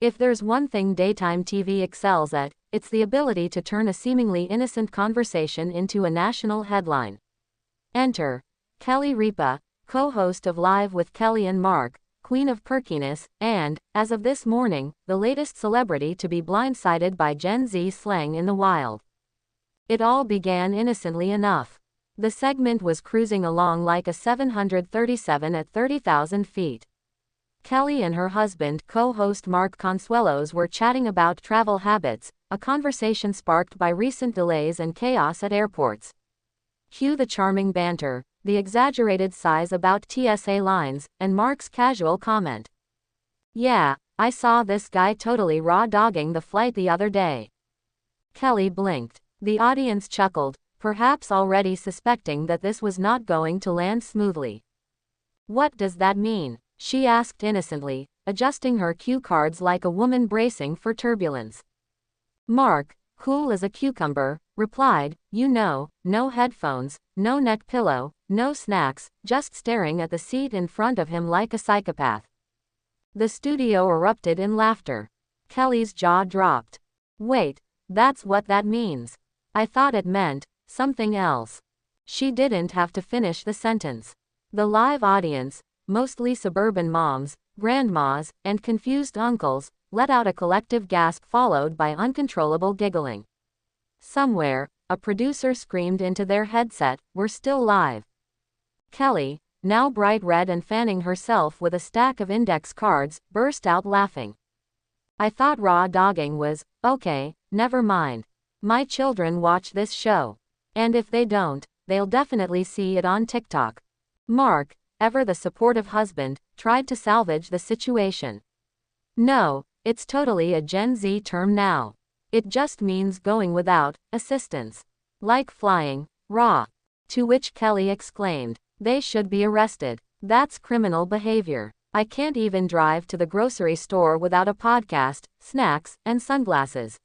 If there's one thing daytime TV excels at, it's the ability to turn a seemingly innocent conversation into a national headline. Enter Kelly Ripa, co-host of Live with Kelly and Mark, queen of perkiness, and, as of this morning, the latest celebrity to be blindsided by Gen Z slang in the wild. It all began innocently enough. The segment was cruising along like a 737 at 30,000 feet. Kelly and her husband, co-host Mark Consuelos, were chatting about travel habits, a conversation sparked by recent delays and chaos at airports. Cue the charming banter, the exaggerated sighs about TSA lines, and Mark's casual comment. "Yeah, I saw this guy totally raw dogging the flight the other day." Kelly blinked. The audience chuckled, perhaps already suspecting that this was not going to land smoothly. "What does that mean?" she asked innocently, adjusting her cue cards like a woman bracing for turbulence. Mark, cool as a cucumber, replied, "You know, no headphones, no neck pillow, no snacks, just staring at the seat in front of him like a psychopath." The studio erupted in laughter. Kelly's jaw dropped. "Wait, that's what that means. I thought it meant something else." She didn't have to finish the sentence. The live audience, mostly suburban moms, grandmas, and confused uncles, let out a collective gasp followed by uncontrollable giggling. Somewhere, a producer screamed into their headset, "We're still live." Kelly, now bright red and fanning herself with a stack of index cards, burst out laughing. "I thought raw dogging was, okay, never mind. My children watch this show. And if they don't, they'll definitely see it on TikTok." Mark, ever the supportive husband, tried to salvage the situation. "No, it's totally a Gen Z term now. It just means going without assistance. Like flying, raw." To which Kelly exclaimed, "They should be arrested. That's criminal behavior. I can't even drive to the grocery store without a podcast, snacks, and sunglasses."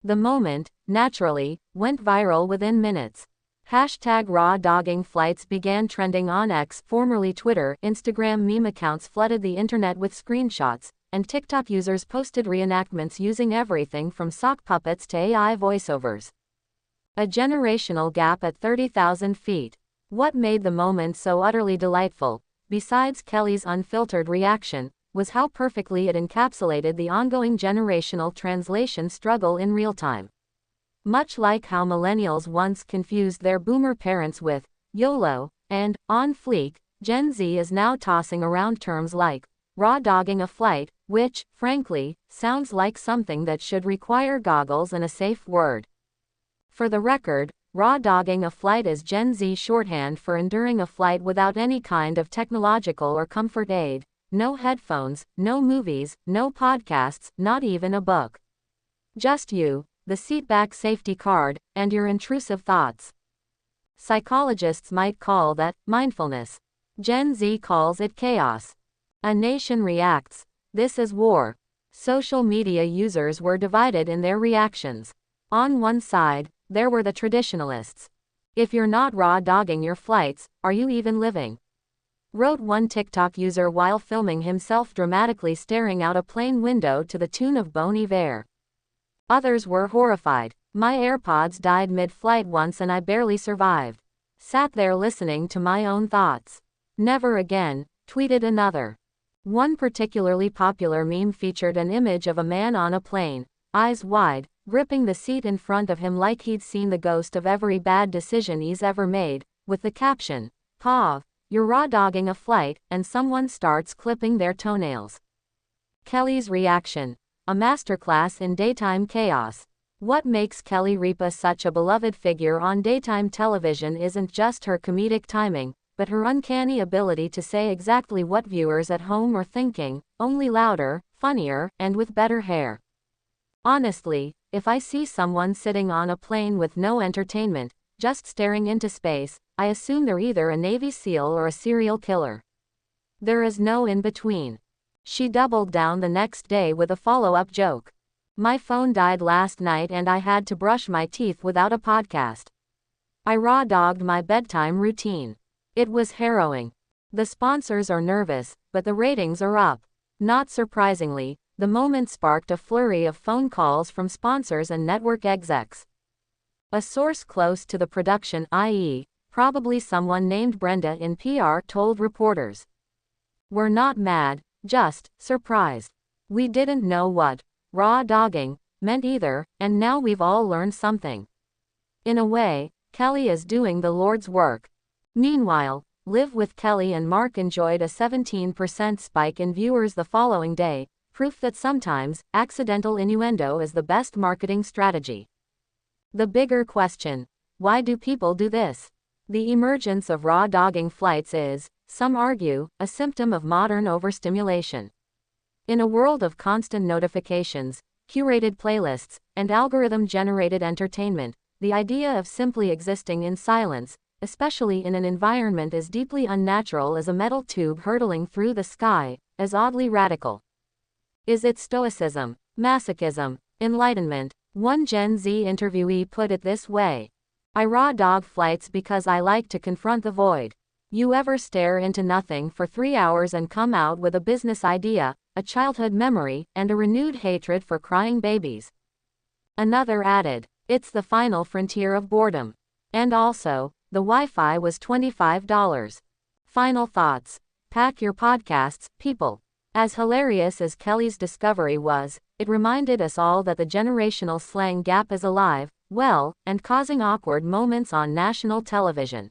The moment, naturally, went viral within minutes. #raw dogging flights began trending on X, formerly Twitter. Instagram meme accounts flooded the internet with screenshots, and TikTok users posted reenactments using everything from sock puppets to AI voiceovers. A generational gap at 30,000 feet. What made the moment so utterly delightful, besides Kelly's unfiltered reaction, was how perfectly it encapsulated the ongoing generational translation struggle in real time. Much like how millennials once confused their boomer parents with YOLO and on fleek, Gen Z is now tossing around terms like raw dogging a flight, which, frankly, sounds like something that should require goggles and a safe word. For the record, raw dogging a flight is Gen Z shorthand for enduring a flight without any kind of technological or comfort aid. No headphones, no movies, no podcasts, not even a book. Just you, the seatback safety card, and your intrusive thoughts. Psychologists might call that mindfulness. Gen Z calls it chaos. A nation reacts. This is war. Social media users were divided in their reactions. On one side, there were the traditionalists. "If you're not raw dogging your flights, are you even living?" wrote one TikTok user while filming himself dramatically staring out a plane window to the tune of Bon Iver. Others were horrified. "My AirPods died mid-flight once and I barely survived. Sat there listening to my own thoughts. Never again," tweeted another. One particularly popular meme featured an image of a man on a plane, eyes wide, gripping the seat in front of him like he'd seen the ghost of every bad decision he's ever made, with the caption, "Pav, you're raw dogging a flight," and someone starts clipping their toenails. Kelly's reaction. A masterclass in daytime chaos. What makes Kelly Ripa such a beloved figure on daytime television isn't just her comedic timing, but her uncanny ability to say exactly what viewers at home are thinking, only louder, funnier, and with better hair. Honestly, if I see someone sitting on a plane with no entertainment, just staring into space, I assume they're either a Navy SEAL or a serial killer. There is no in between. She doubled down the next day with a follow-up joke. "My phone died last night and I had to brush my teeth without a podcast. I raw dogged my bedtime routine. It was harrowing." The sponsors are nervous, but the ratings are up. Not surprisingly, The moment sparked a flurry of phone calls from sponsors and network execs. A source close to the production, i.e., probably someone named Brenda in PR, told reporters. "We're not mad, just surprised. We didn't know what raw dogging meant either, and now we've all learned something." In a way, Kelly is doing the Lord's work. Meanwhile, Live with Kelly and Mark enjoyed a 17% spike in viewers the following day, proof that sometimes accidental innuendo is the best marketing strategy. The bigger question: why do people do this? The emergence of raw dogging flights is, some argue, a symptom of modern overstimulation. In a world of constant notifications, curated playlists, and algorithm-generated entertainment, the idea of simply existing in silence, especially in an environment as deeply unnatural as a metal tube hurtling through the sky, is oddly radical. Is it stoicism, masochism, enlightenment? One Gen Z interviewee put it this way: "I raw dog flights because I like to confront the void. You ever stare into nothing for 3 hours and come out with a business idea, a childhood memory, and a renewed hatred for crying babies?" Another added, "It's the final frontier of boredom. And also, the Wi-Fi was $25. Final thoughts. Pack your podcasts, people. As hilarious as Kelly's discovery was, it reminded us all that the generational slang gap is alive, well, and causing awkward moments on national television.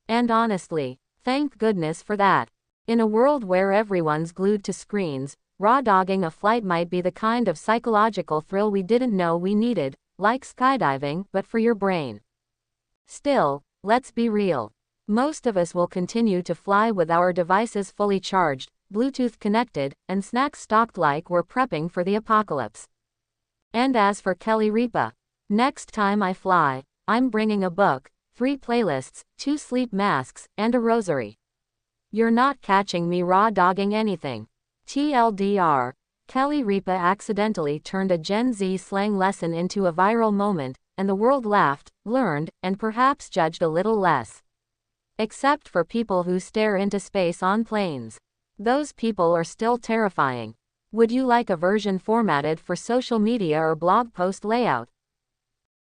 And honestly, thank goodness for that. In a world where everyone's glued to screens, raw dogging a flight might be the kind of psychological thrill we didn't know we needed, like skydiving, but for your brain. Still, let's be real. Most of us will continue to fly with our devices fully charged, Bluetooth connected, and snacks stocked like we're prepping for the apocalypse. And as for Kelly Ripa, next time I fly, I'm bringing a book, 3 playlists, 2 sleep masks, and a rosary. You're not catching me raw dogging anything. TLDR, Kelly Ripa accidentally turned a Gen Z slang lesson into a viral moment, and the world laughed, learned, and perhaps judged a little less. Except for people who stare into space on planes. Those people are still terrifying. Would you like a version formatted for social media or blog post layout?